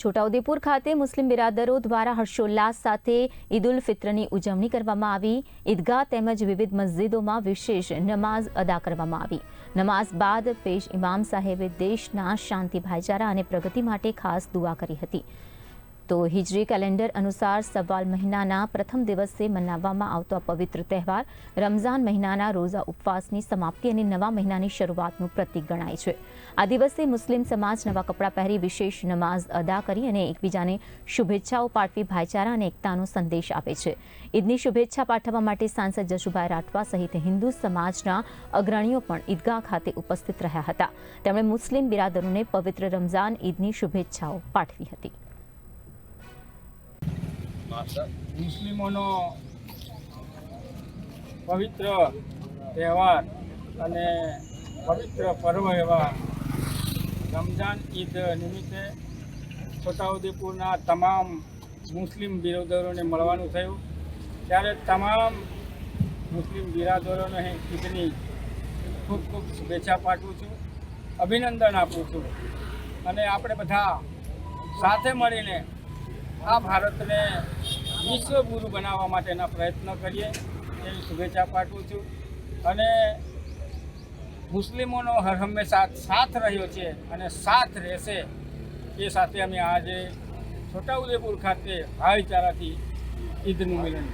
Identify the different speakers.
Speaker 1: છોટાઉદેપુર ખાતે મુસ્લિમ બિરાદરો દ્વારા હર્ષોલ્લાસ સાથે ઈદ ઉલ ફિત્રની ઉજવણી કરવામાં આવી। ઈદગાહ તેમજ વિવિધ મસ્જિદોમાં વિશેષ નમાઝ અદા કરવામાં આવી। નમાઝ બાદ પેશ ઇમામ સાહેબે દેશના શાંતિ, ભાઈચારા અને પ્રગતિ માટે ખાસ દુઆ કરી હતી। તો હિજરી કેલેન્ડર અનુસાર સવાલ મહિનાના પ્રથમ દિવસે મનાવવામાં આવતો આ પવિત્ર તહેવાર રમઝાન મહિનાના રોઝા ઉપવાસની સમાપ્તિ અને નવા મહિનાની શરૂઆતનું પ્રતીક ગણાય છે। આ દિવસે મુસ્લિમ સમાજ નવા કપડાં પહેરી વિશેષ નમાઝ અદા કરી અને એકબીજાને શુભેચ્છાઓ પાઠવી ભાઈચારા અને એકતાનો સંદેશ આપે છે। ઈદની શુભેચ્છા પાઠવવા માટે સાંસદ જશુભાઈ રાઠવા સહિત હિન્દુ સમાજના અગ્રણીઓ પણ ઈદગાહ ખાતે ઉપસ્થિત રહ્યા હતા। તેમણે મુસ્લિમ બિરાદરોને પવિત્ર રમઝાન ઈદની શુભેચ્છાઓ પાઠવી હતી।
Speaker 2: મુસ્લિમોનો પવિત્ર તહેવાર અને પવિત્ર પર્વ એવા રમઝાન ઈદ નિમિત્તે છોટાઉદેપુરના તમામ મુસ્લિમ બિરાદરોને મળવાનું થયું, ત્યારે તમામ મુસ્લિમ બિરાદરોને ઈદની ખૂબ ખૂબ શુભેચ્છા પાઠવું છું, અભિનંદન આપું છું અને આપણે બધા સાથે મળીને આ ભારતને વિશ્વગુરુ બનાવવા માટેના પ્રયત્ન કરીએ એવી શુભેચ્છા પાઠવું છું। અને મુસ્લિમોનો હર હંમેશા સાથ રહ્યો છે અને સાથ રહેશે એ સાથે અમે આજે છોટાઉદેપુર ખાતે ભાઈચારાથી ઈદનું મિલન